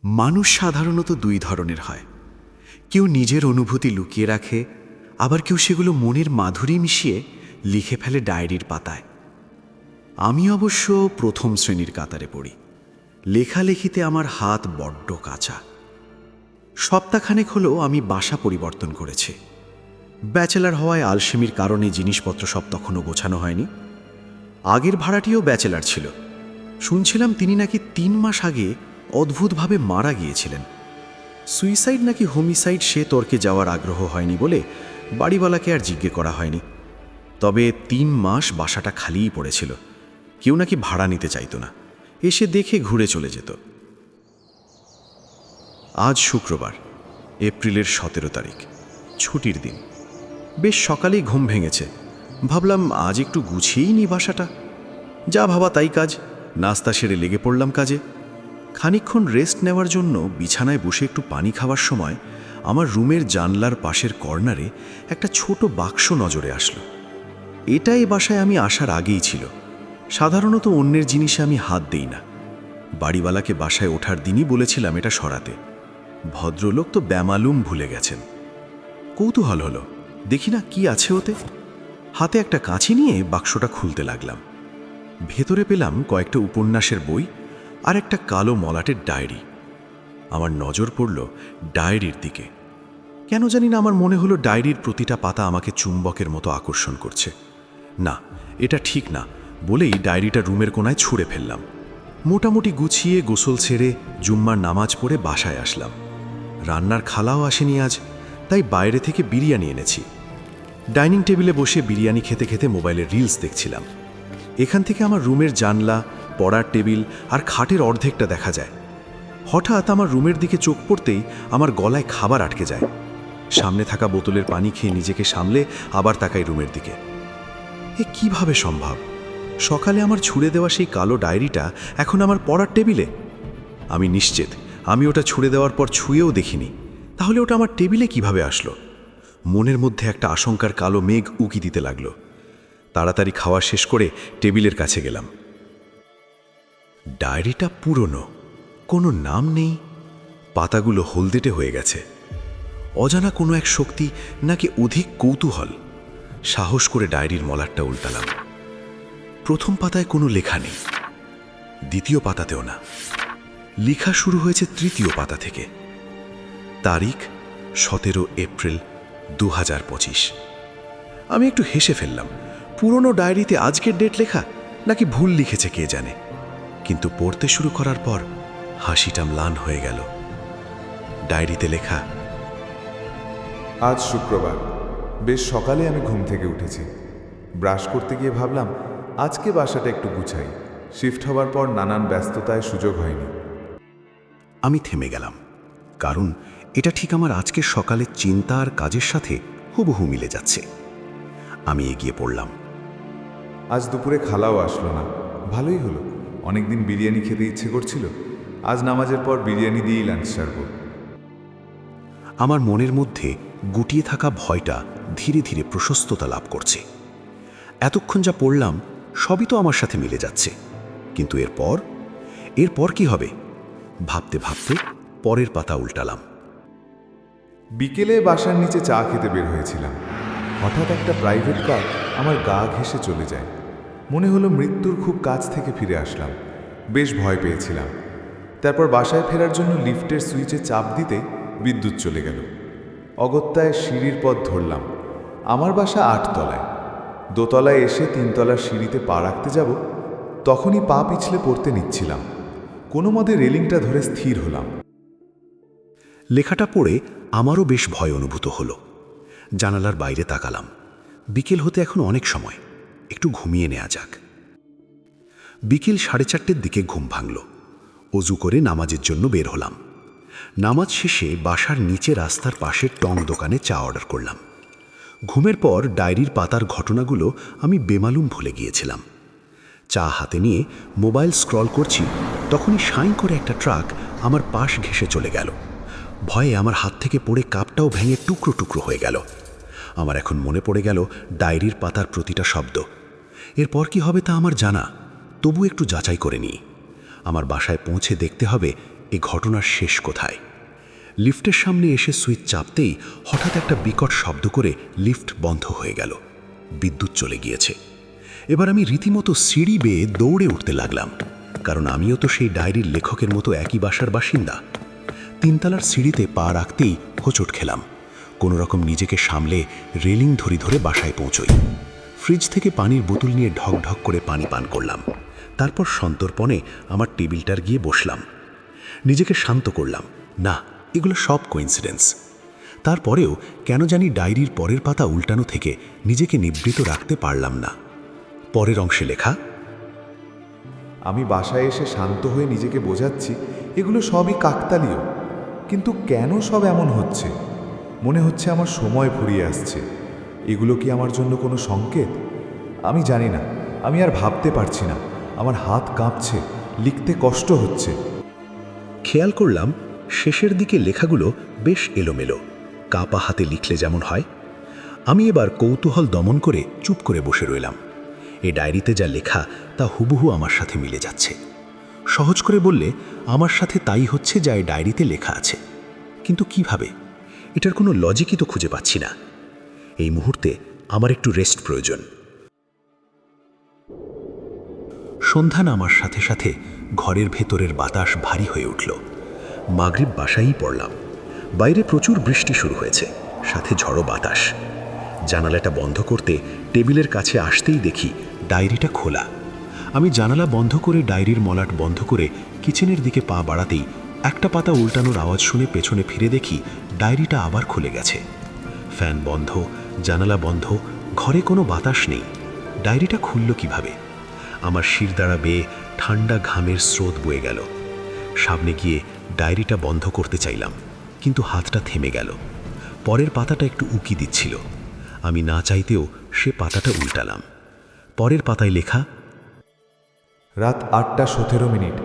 মানুষ সাধারণত দুই ধরনের হয়। কেউ নিজের অনুভূতি লুকিয়ে রাখে, আবার কেউ সেগুলো মনের মাধুরী মিশিয়ে লিখে ফেলে ডায়েরির পাতায়। আমি অবশ্য প্রথম শ্রেণীর কাতারে পড়ি। লেখালেখিতে আমার হাত বড্ড কাঁচা। সপ্তাহখানেক হলো আমি বাসা পরিবর্তন করেছি। ব্যাচেলার হওয়ায় আলসেমির কারণে জিনিসপত্র সব তখনও গোছানো হয়নি। আগের ভাড়াটিও ব্যাচেলার ছিল। শুনছিলাম তিনি নাকি 3 মাস আগে অদ্ভুতভাবে মারা গিয়েছিলেন। সুইসাইড নাকি হোমিসাইড সে তর্কে যাওয়ার আগ্রহ হয়নি বলে বাড়িওয়ালাকে আর জিজ্ঞেস করা হয়নি। তবে 3 মাস বাসাটা খালিই পড়েছিল। কেউ নাকি ভাড়া নিতে চাইতো না, এসে দেখে ঘুরে চলে যেত। আজ শুক্রবার, এপ্রিলের 17 তারিখ, ছুটির দিন। বেশ সকালেই ঘুম ভেঙেছে। ভাবলাম আজ একটু গুছিয়েই নি বাসাটা। যা ভাবা তাই কাজ। নাস্তা সেরে লেগে পড়লাম কাজে। খানিকক্ষণ রেস্ট নেওয়ার জন্য বিছানায় বসে একটু পানি খাওয়ার সময় আমার রুমের জানলার পাশের কর্নারে একটা ছোট বাক্স নজরে আসলো। এটা এই বাসায় আমি আসার আগেই ছিল। সাধারণত অন্যের জিনিসে আমি হাত দেই না। বাড়িওয়ালাকে বাসায় ওঠার দিনই বলেছিলাম এটা সরাতে। ভদ্রলোক তো বেমালুম ভুলে গেছেন। কৌতূহল হলো, দেখি না কি আছে ওতে। হাতে একটা কাঁচি নিয়ে বাক্সটা খুলতে লাগলাম। ভেতরে পেলাম কয়েকটা উপন্যাসের বই আর একটা কালো মলাটের ডায়েরি। আমার নজর পড়ল ডায়েরির দিকে। কেন জানি না আমার মনে হলো ডায়েরির প্রতিটা পাতা আমাকে চুম্বকের মতো আকর্ষণ করছে। না, এটা ঠিক না বলেই ডায়েরিটা রুমের কোনায় ছুঁড়ে ফেললাম। মোটামুটি গুছিয়ে গোসল ছেড়ে জুম্মার নামাজ পড়ে বাসায় আসলাম। রান্নার খালাও আসেনি আজ, তাই বাইরে থেকে বিরিয়ানি এনেছি। ডাইনিং টেবিলে বসে বিরিয়ানি খেতে খেতে মোবাইলের রিলস দেখছিলাম। এখান থেকে আমার রুমের জানলা, পড়ার টেবিল আর খাটের অর্ধেকটা দেখা যায়। হঠাৎ আমার রুমের দিকে চোখ পড়তেই আমার গলায় খাবার আটকে যায়। সামনে থাকা বোতলের পানি খেয়ে নিজেকে সামলে আবার তাকাই রুমের দিকে। এ কিভাবে সম্ভব? সকালে আমার ছুঁড়ে দেওয়া সেই কালো ডায়েরিটা এখন আমার পড়ার টেবিলে। আমি নিশ্চিত আমি ওটা ছুঁড়ে দেওয়ার পর ছুঁয়েও দেখিনি। তাহলে ওটা আমার টেবিলে কিভাবে আসলো? মনের মধ্যে একটা আশঙ্কার কালো মেঘ উকি দিতে লাগলো। তাড়াতাড়ি খাওয়া শেষ করে টেবিলের কাছে গেলাম। ডায়েরিটা পুরনো, কোনো নাম নেই, পাতাগুলো হলদেটে হয়ে গেছে। অজানা কোনো এক শক্তি নাকি অধিক কৌতূহল। সাহস করে ডায়েরির মলাটটা উল্টালাম। প্রথম পাতায় কোনো লেখা নেই, দ্বিতীয় পাতাতেও না। লেখা শুরু হয়েছে তৃতীয় পাতা থেকে। তারিখ 17 এপ্রিল 2025। আমি একটু হেসে ফেললাম। পুরনো ডায়েরিতে আজকের ডেট লেখা, নাকি ভুল লিখেছে কে জানে। কিন্তু পড়তে শুরু করার পর হাসিটা ম্লান হয়ে গেল। ডায়েরিতে লেখা, আজ শুক্রবার, বেশ সকালে আমি ঘুম থেকে উঠেছি। ব্রাশ করতে গিয়ে ভাবলাম আজকে বাসাটা একটু গুছাই। শিফট হওয়ার পর নানান ব্যস্ততায় সুযোগ হয়নি। আমি থেমে গেলাম, কারণ এটা ঠিক আমার আজকের সকালের চিন্তা আর কাজের সাথে হুবহু মিলে যাচ্ছে। আমি এগিয়ে পড়লাম। আজ দুপুরে খালাও আসলো না, ভালোই হলো। অনেকদিন বিরিয়ানি খেতে ইচ্ছে করছিল। আজ নামাজের পর বিরিয়ানি দিয়েই লাঞ্চ সারব। আমার মনের মধ্যে গুটিয়ে থাকা ভয়টা ধীরে ধীরে প্রশস্ততা লাভ করছে। এতক্ষণ যা পড়লাম সবই তো আমার সাথে মিলে যাচ্ছে, কিন্তু এরপর কি হবে? ভাবতে ভাবতে পরের পাতা উল্টালাম। বিকেলে বাসার নিচে চা খেতে বের হয়েছিলাম। হঠাৎ একটা প্রাইভেট কার আমার গা ঘেঁষে চলে যায়। মনে হলো মৃত্যুর খুব কাছ থেকে ফিরে আসলাম। বেশ ভয় পেয়েছিলাম। তারপর বাসায় ফেরার জন্য লিফটের সুইচে চাপ দিতে বিদ্যুৎ চলে গেল। অগত্যায় সিঁড়ির পথ ধরলাম। আমার বাসা 8 তলায়। দোতলায় এসে 3 তলার সিঁড়িতে পা রাখতে যাব, তখনই পা পিছলে পড়তে নিচ্ছিলাম। কোনো মতে রেলিংটা ধরে স্থির হলাম। লেখাটা পড়ে আমারও বেশ ভয় অনুভূত হলো। জানালার বাইরে তাকালাম। বিকেল হতে এখন অনেক সময়, একটু ঘুমিয়ে নেওয়া যাক। বিকেল 4:30টার দিকে ঘুম ভাঙল। অজু করে নামাজের জন্য বের হলাম। নামাজ শেষে বাসার নিচে রাস্তার পাশের টং দোকানে চা অর্ডার করলাম। ঘুমের পর ডায়েরির পাতার ঘটনাগুলো আমি বেমালুম ভুলে গিয়েছিলাম। চা হাতে নিয়ে মোবাইল স্ক্রল করছি, তখনই সাঁই করে একটা ট্রাক আমার পাশ ঘেঁষে চলে গেল। ভয়ে আমার হাত থেকে পড়ে কাপটাও ভেঙে টুকরো টুকরো হয়ে গেল। আমার এখন মনে পড়ে গেল ডায়েরির পাতার প্রতিটা শব্দ। এরপর কি হবে তা আমার জানা, তবু একটু যাচাই করে নিই। আমার বাসায় পৌঁছে দেখতে হবে এ ঘটনার শেষ কোথায়। লিফটের সামনে এসে সুইচ চাপতেই হঠাৎ একটা বিকট শব্দ করে লিফট বন্ধ হয়ে গেল। বিদ্যুৎ চলে গিয়েছে। এবার আমি রীতিমতো সিঁড়ি বেয়ে দৌড়ে উঠতে লাগলাম, কারণ আমিও তো সেই ডায়েরির লেখকের মতো একই বাসার বাসিন্দা। 3 তলার সিঁড়িতে পা রাখতেই হোঁচট খেলাম। কোনো রকম নিজেকে সামলে রেলিং ধরে বাসায় পৌঁছই। ফ্রিজ থেকে পানির বোতল নিয়ে ঢক ঢক করে পানি পান করলাম। তারপর সন্তর্পণে আমার টেবিলটার গিয়ে বসলাম। নিজেকে শান্ত করলাম, না, এগুলো সব কোইন্সিডেন্স। তারপরেও কেন জানি ডায়েরির পরের পাতা উল্টানো থেকে নিজেকে নিবৃত রাখতে পারলাম না। পরের অংশে লেখা, আমি বাসায় এসে শান্ত হয়ে নিজেকে বোঝাচ্ছি এগুলো সবই কাকতালীয়, কিন্তু কেন সব এমন হচ্ছে? মনে হচ্ছে আমার সময় ফুরিয়ে আসছে। এগুলো কি আমার জন্য কোনো সংকেত? আমি জানি না, আমি আর ভাবতে পারছি না। আমার হাত কাঁপছে, লিখতে কষ্ট হচ্ছে। খেয়াল করলাম শেষের দিকে লেখাগুলো বেশ এলোমেলো, কাপা হাতে লিখলে যেমন হয়। আমি এবার কৌতূহল দমন করে চুপ করে বসে রইলাম। এ ডায়েরিতে যা লেখা তা হুবহু আমার সাথে মিলে যাচ্ছে। সহজ করে বললে আমার সাথে তাই হচ্ছে যা এই ডায়েরিতে লেখা আছে। কিন্তু কিভাবে? এটার কোনো লজিকই তো খুঁজে পাচ্ছি না। এই মুহূর্তে আমার একটু রেস্ট প্রয়োজন। সন্ধ্যা নামার সাথে সাথে ঘরের ভেতরের বাতাস ভারী হয়ে উঠল। মাগরিব বাসায়ই পড়লাম। বাইরে প্রচুর বৃষ্টি শুরু হয়েছে, সাথে ঝড়ো বাতাস। জানালাটা বন্ধ করতে টেবিলের কাছে আসতেই দেখি ডায়েরিটা খোলা। আমি জানালা বন্ধ করে ডায়েরির মলাট বন্ধ করে কিচেনের দিকে পা বাড়াতেই একটা পাতা উল্টানোর আওয়াজ শুনে পেছনে ফিরে দেখি ডায়েরিটা আবার খুলে গেছে। ফ্যান বন্ধ, জানালা বন্ধ, ঘরে কোনো বাতাস নেই। ডায়েরিটা খুলল কিভাবে? আমার শিরদাঁড়া বেয়ে ঠান্ডা ঘামের স্রোত বয়ে গেল। সামনে গিয়ে ডায়েরিটা বন্ধ করতে চাইলাম, কিন্তু হাতটা থেমে গেল। পরের পাতাটা একটু উকি দিচ্ছিল। আমি না চাইতেও সে পাতাটা উল্টালাম। পরের পাতায় লেখা, রাত 8:17।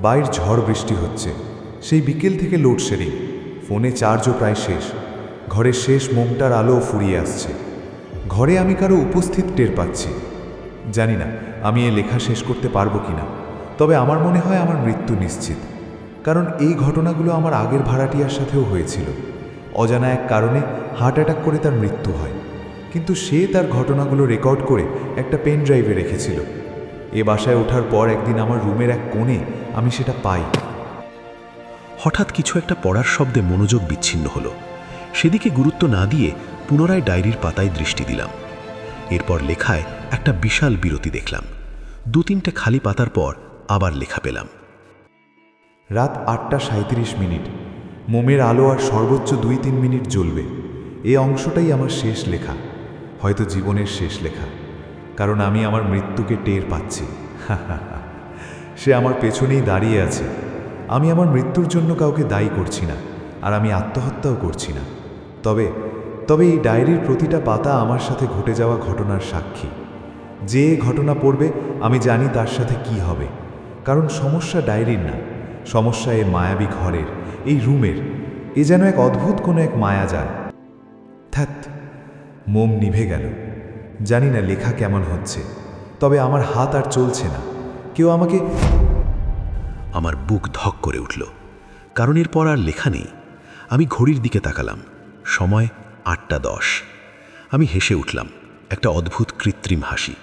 বাইর ঝড় বৃষ্টি হচ্ছে। সেই বিকেল থেকে লোডশেডিং। ফোনে চার্জও প্রায় শেষ। ঘরের শেষ মোমটার আলো ফুরিয়ে আসছে। ঘরে আমি কারো উপস্থিত টের পাচ্ছি। জানি না আমি এ লেখা শেষ করতে পারবো কিনা, তবে আমার মনে হয় আমার মৃত্যু নিশ্চিত। কারণ এই ঘটনাগুলো আমার আগের ভাড়াটিয়ার সাথেও হয়েছিল। অজানা এক কারণে হার্ট অ্যাটাক করে তার মৃত্যু হয়, কিন্তু সে তার ঘটনাগুলো রেকর্ড করে একটা পেন ড্রাইভে রেখেছিল। এ বাসায় ওঠার পর একদিন আমার রুমের এক কোণে আমি সেটা পাই। হঠাৎ কিছু একটা পড়ার শব্দে মনোযোগ বিচ্ছিন্ন হলো। সেদিকে গুরুত্ব না দিয়ে পুনরায় ডায়েরির পাতায় দৃষ্টি দিলাম। এরপর লেখায় একটা বিশাল বিরতি দেখলাম। 2-3টে খালি পাতার পর আবার লেখা পেলাম। রাত 8:37। মোমের আলো আর সর্বোচ্চ 2-3 মিনিট জ্বলবে। এই অংশটাই আমার শেষ লেখা, হয়তো জীবনের শেষ লেখা। কারণ আমি আমার মৃত্যুকে টের পাচ্ছি। সে আমার পেছনেই দাঁড়িয়ে আছে। আমি আমার মৃত্যুর জন্য কাউকে দায়ী করছি না, আর আমি আত্মহত্যাও করছি না। তবে এই ডায়েরির প্রতিটা পাতা আমার সাথে ঘটে যাওয়া ঘটনার সাক্ষী। যে ঘটনা পড়বে আমি জানি তার সাথে কি হবে। কারণ সমস্যা ডায়েরির না, সমস্যা এ মায়াবী ঘরের, এই রুমের। এ যেন এক অদ্ভুত কোনো এক মায়াজাল। ধ্যাৎ, মোম নিভে গেল। জানি না লেখা কেমন হচ্ছে, তবে আমার হাত আর চলছে না। কেউ আমাকে... আমার বুক ধক করে উঠল, কারণ এরপর আর লেখা নেই। আমি ঘড়ির দিকে তাকালাম, সময় 8:10। আমি হেসে উঠলাম, একটা অদ্ভুত কৃত্রিম হাসি।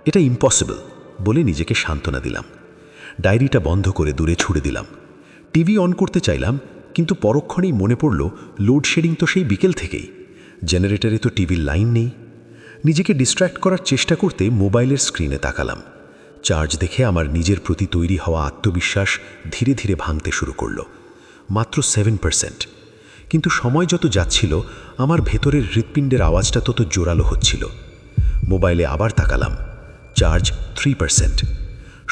এটা ইম্পসিবল বলে নিজেকে সান্ত্বনা দিলাম। ডায়েরিটা বন্ধ করে দূরে ছুড়ে দিলাম। টিভি অন করতে চাইলাম, কিন্তু পরক্ষণেই মনে পড়ল লোডশেডিং তো সেই বিকেল থেকেই। জেনারেটরে তো টিভির লাইন নেই। নিজেকে ডিস্ট্র্যাক্ট করার চেষ্টা করতে মোবাইলের স্ক্রিনে তাকালাম। চার্জ দেখে আমার নিজের প্রতি তৈরি হওয়া আত্মবিশ্বাস ধীরে ধীরে ভাঙতে শুরু করল। মাত্র 7%। কিন্তু সময় যত যাচ্ছিল আমার ভেতরের হৃৎপিণ্ডের আওয়াজটা তত জোরালো হচ্ছিল। মোবাইলে আবার তাকালাম, চার্জ 3%।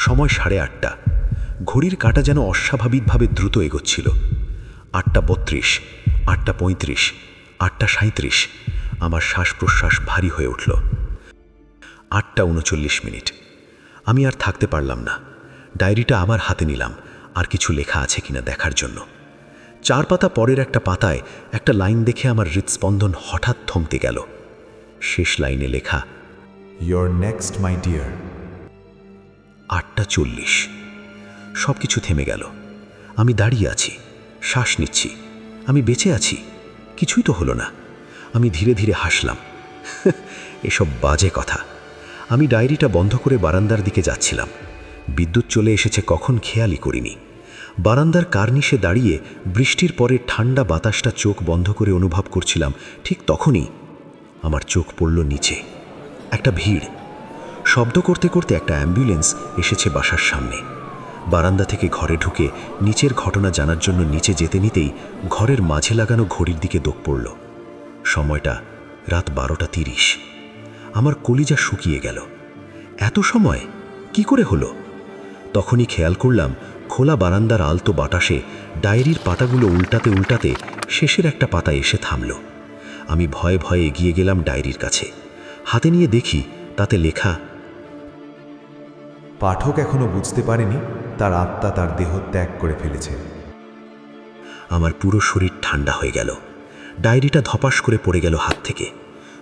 সময় 8:30। ঘড়ির কাঁটা যেন অস্বাভাবিকভাবে দ্রুত এগোচ্ছিল। 8:32, 8:35, 8:37। আমার শ্বাস প্রশ্বাস ভারী হয়ে উঠল। 8:39। আমি আর থাকতে পারলাম না। ডায়েরিটা আবার হাতে নিলাম, আর কিছু লেখা আছে কিনা দেখার জন্য। 4 পাতা পরের একটা পাতায় একটা লাইন দেখে আমার হৃৎস্পন্দন হঠাৎ থমকে গেল। শেষ লাইনে লেখা, ইয়োর নেক্সট মাই ডিয়ার। 8:40। সব কিছু থেমে গেল। আমি দাঁড়িয়ে আছি, শ্বাস নিচ্ছি, আমি বেঁচে আছি, কিছুই তো হলো না। আমি ধীরে ধীরে হাসলাম। এসব বাজে কথা। আমি ডায়েরিটা বন্ধ করে বারান্দার দিকে যাচ্ছিলাম। বিদ্যুৎ চলে এসেছে কখন খেয়ালই করিনি। বারান্দার কার্নিশে দাঁড়িয়ে বৃষ্টির পরে ঠান্ডা বাতাসটা চোখ বন্ধ করে অনুভব করছিলাম। ঠিক তখনই আমার চোখ পড়ল নিচে। একটা ভিড়। শব্দ করতে করতে একটা অ্যাম্বুলেন্স এসেছে বাসার সামনে। বারান্দা থেকে ঘরে ঢুকে নিচের ঘটনা জানার জন্য নিচে যেতে নিতেই ঘরের মাঝে লাগানো ঘড়ির দিকে দোক পড়ল। সময়টা রাত 12:30। আমার কলিজা শুকিয়ে গেল। এত সময় কি করে হলো? তখনই খেয়াল করলাম খোলা বারান্দার আলতো বাতাসে ডায়েরির পাতাগুলো উল্টাতে উল্টাতে শেষের একটা পাতা এসে থামল। আমি ভয়ে ভয়ে এগিয়ে গেলাম ডায়েরির কাছে। হাতে নিয়ে দেখি তাতে লেখা, পাঠক এখনো বুঝতে পারেনি তার আত্মা তার দেহ ত্যাগ করে ফেলেছে। আমার পুরো শরীর ঠান্ডা হয়ে গেল। ডায়েরিটা ধপাস করে পড়ে গেল হাত থেকে।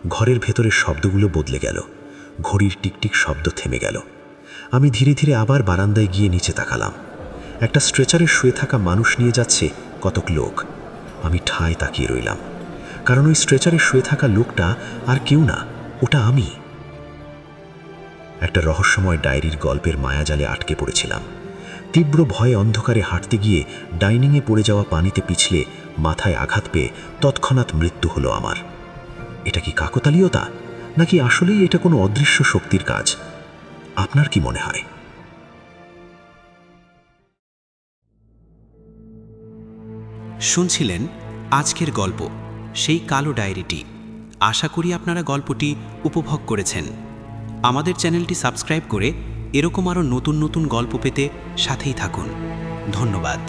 ঘরের ভেতরের শব্দগুলো বদলে গেল। ঘড়ির টিকটিক শব্দ থেমে গেল। আমি ধীরে ধীরে আবার বারান্দায় গিয়ে নিচে তাকালাম। একটা স্ট্রেচারে শুয়ে থাকা মানুষ নিয়ে যাচ্ছে কতক লোক। আমি ঠায় তাকিয়ে রইলাম, কারণ ওই স্ট্রেচারে শুয়ে থাকা লোকটা আর কেউ না, ওটা আমি। একটা রহস্যময় ডায়েরির গল্পের মায়াজালে আটকে পড়েছিলাম। তীব্র ভয়ে অন্ধকারে হাঁটতে গিয়ে ডাইনিংয়ে পড়ে যাওয়া পানিতে পিছলে মাথায় আঘাত পেয়ে তৎক্ষণাৎ মৃত্যু হলো আমার। এটা কি কাকতালীয়তা, নাকি আসলেই এটা কোনো অদৃশ্য শক্তির কাজ? আপনার কি মনে হয়? শুনছিলেন আজকের গল্প, সেই কালো ডায়েরিটি। আশা করি আপনারা গল্পটি উপভোগ করেছেন। আমাদের চ্যানেলটি সাবস্ক্রাইব করে এরকম আরও নতুন নতুন গল্প পেতে সাথেই থাকুন। ধন্যবাদ।